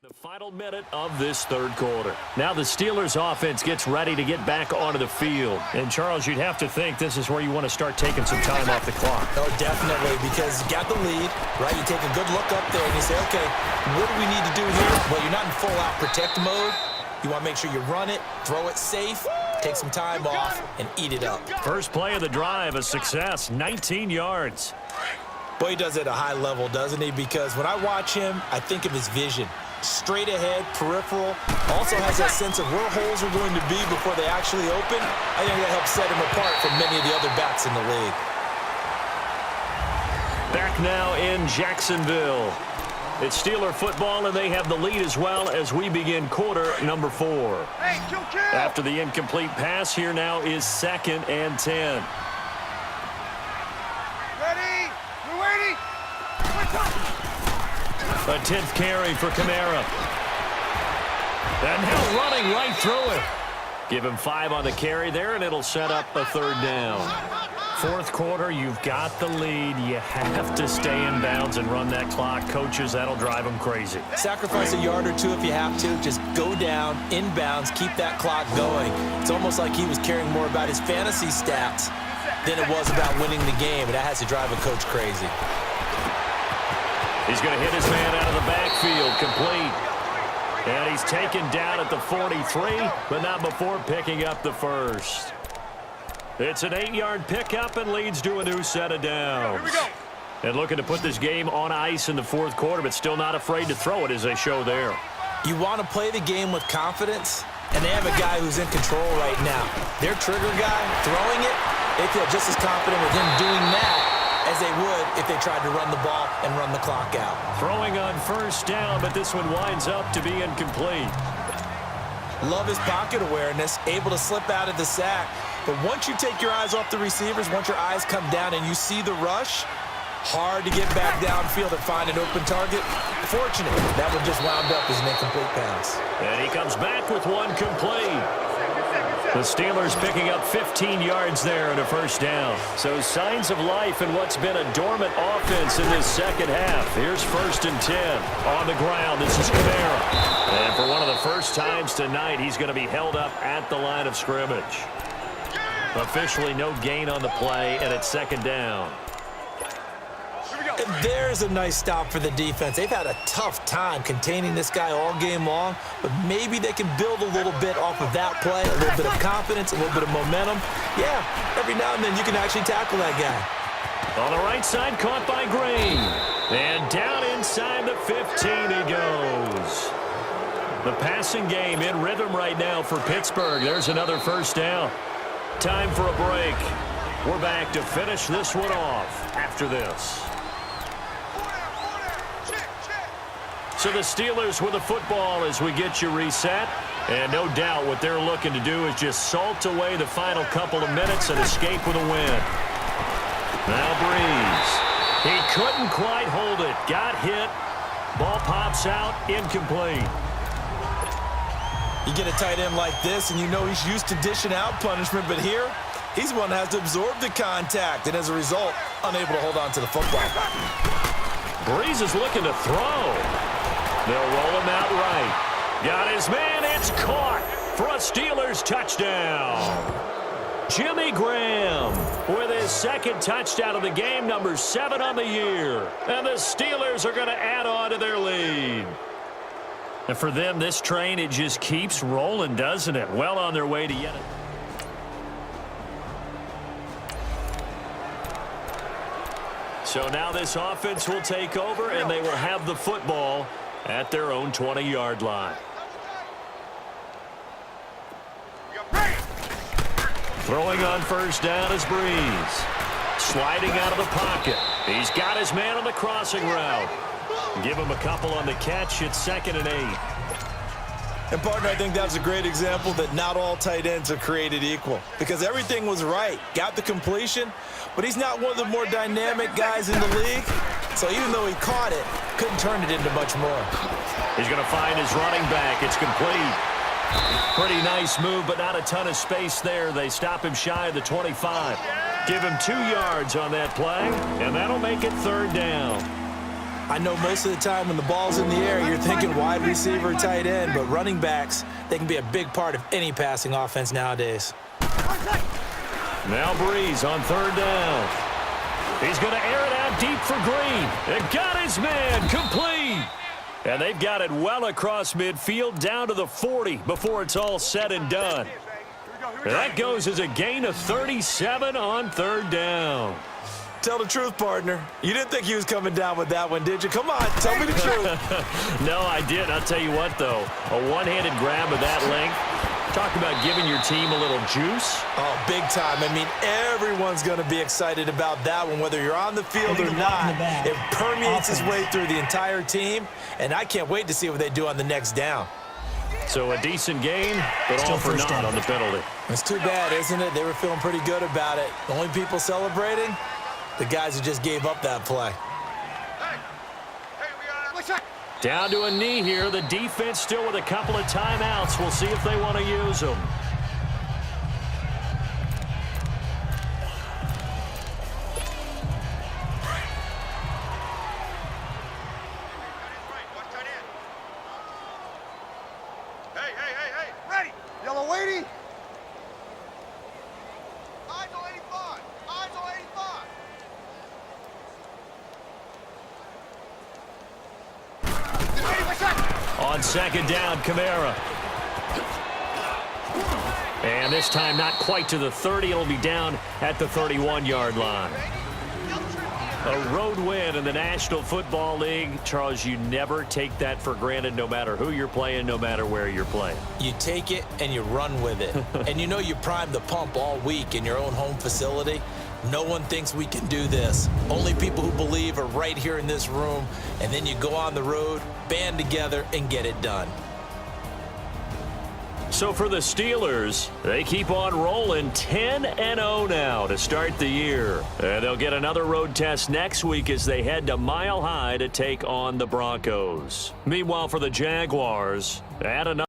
The final minute of this third quarter. Now the Steelers offense gets ready to get back onto the field. And Charles, you'd have to think this is where you want to start taking some time off the clock. Oh, definitely, because you got the lead, right? You take a good look up there and you say, okay, what do we need to do here? Well, you're not in full-out protect mode. You want to make sure you run it, throw it safe, take some time off, and eat it up. First play of the drive, a success, 19 yards. Boy, he does it at a high level, doesn't he? Because when I watch him, I think of his vision. Straight ahead, peripheral, also has that sense of where holes are going to be before they actually open. I think that helps set him apart from many of the other backs in the league. Back now in Jacksonville. It's Steeler football, and they have the lead as well as we begin quarter number 4. After the incomplete pass, here now is 2nd and 10. Ready? We're waiting. A 10th carry for Kamara. And now running right through it. Give him 5 on the carry there, and it'll set up a 3rd down. Fourth quarter, you've got the lead. You have to stay in bounds and run that clock. Coaches, that'll drive them crazy. Sacrifice a yard or two if you have to. Just go down, in bounds, keep that clock going. It's almost like he was caring more about his fantasy stats than it was about winning the game, and that has to drive a coach crazy. He's going to hit his man out of the backfield, complete. And he's taken down at the 43, but not before picking up the first. It's an 8-yard pickup and leads to a new set of downs. And looking to put this game on ice in the fourth quarter, but still not afraid to throw it as they show there. You want to play the game with confidence, and they have a guy who's in control right now. Their trigger guy, throwing it, they feel just as confident with him doing that as they would if they tried to run the ball and run the clock out. Throwing on first down, but this one winds up to be incomplete. Love his pocket awareness, able to slip out of the sack. But once you take your eyes off the receivers, once your eyes come down and you see the rush, hard to get back downfield and find an open target. Fortunate, that one just wound up as an incomplete pass. And he comes back with one complete. The Steelers picking up 15 yards there and a first down. So signs of life in what's been a dormant offense in this second half. Here's 1st and 10. On the ground, this is Kamara. And for one of the first times tonight, he's going to be held up at the line of scrimmage. Officially no gain on the play, and it's 2nd down. And there's a nice stop for the defense. They've had a tough time containing this guy all game long, but maybe they can build a little bit off of that play, a little bit of confidence, a little bit of momentum. Yeah, every now and then you can actually tackle that guy. On the right side, caught by Green. And down inside the 15 he goes. The passing game in rhythm right now for Pittsburgh. There's another first down. Time for a break. We're back to finish this one off after this. So the Steelers with the football as we get you reset. And no doubt what they're looking to do is just salt away the final couple of minutes and escape with a win. Now Breeze. He couldn't quite hold it. Got hit. Ball pops out. Incomplete. You get a tight end like this, and you know he's used to dishing out punishment, but here, he's one that has to absorb the contact, and as a result, unable to hold on to the football. Breeze is looking to throw. They'll roll him out right. Got his man. It's caught for a Steelers touchdown. Jimmy Graham with his 2nd touchdown of the game, number 7 on the year. And the Steelers are going to add on to their lead. And for them, this train, it just keeps rolling, doesn't it? Well on their way to yet another. So now this offense will take over, and they will have the football at their own 20-yard line. Throwing on first down is Breeze. Sliding out of the pocket. He's got his man on the crossing route. Give him a couple on the catch. It's 2nd and 8. And, partner, I think that was a great example that not all tight ends are created equal because everything was right. Got the completion, but he's not one of the more dynamic guys in the league. So even though he caught it, couldn't turn it into much more. He's going to find his running back. It's complete. Pretty nice move, but not a ton of space there. They stop him shy of the 25. Give him 2 yards on that play, and that'll make it 3rd down. I know most of the time when the ball's in the air, you're thinking wide receiver, tight end, but running backs, they can be a big part of any passing offense nowadays. Now Breeze on third down. He's going to air it out deep for Green. It got his man complete. And they've got it well across midfield down to the 40 before it's all said and done. That goes as a gain of 37 on third down. Tell the truth, partner. You didn't think he was coming down with that one, did you? Come on, tell me the truth. No, I didn't. I'll tell you what, though. A one-handed grab of that length. Talk about giving your team a little juice. Oh, big time. I mean, everyone's going to be excited about that one, whether you're on the field or not. It permeates its way through the entire team, and I can't wait to see what they do on the next down. So a decent gain, but all for naught on the penalty. It's too bad, isn't it? They were feeling pretty good about it. The only people celebrating, the guys who just gave up that play. Down to a knee here. The defense still with a couple of timeouts. We'll see if they want to use them. Hey. Ready. Yellow weighty. Eyes on 85. Eyes on 85. On second down, Kamara. And this time not quite to the 30. It'll be down at the 31-yard line. A road win in the National Football League. Charles, you never take that for granted no matter who you're playing, no matter where you're playing. You take it and you run with it. And you know you primed the pump all week in your own home facility. No one thinks we can do this. Only people who believe are right here in this room. And then you go on the road, band together, and get it done. So for the Steelers, they keep on rolling 10-0 now to start the year. And they'll get another road test next week as they head to Mile High to take on the Broncos. Meanwhile, for the Jaguars, add another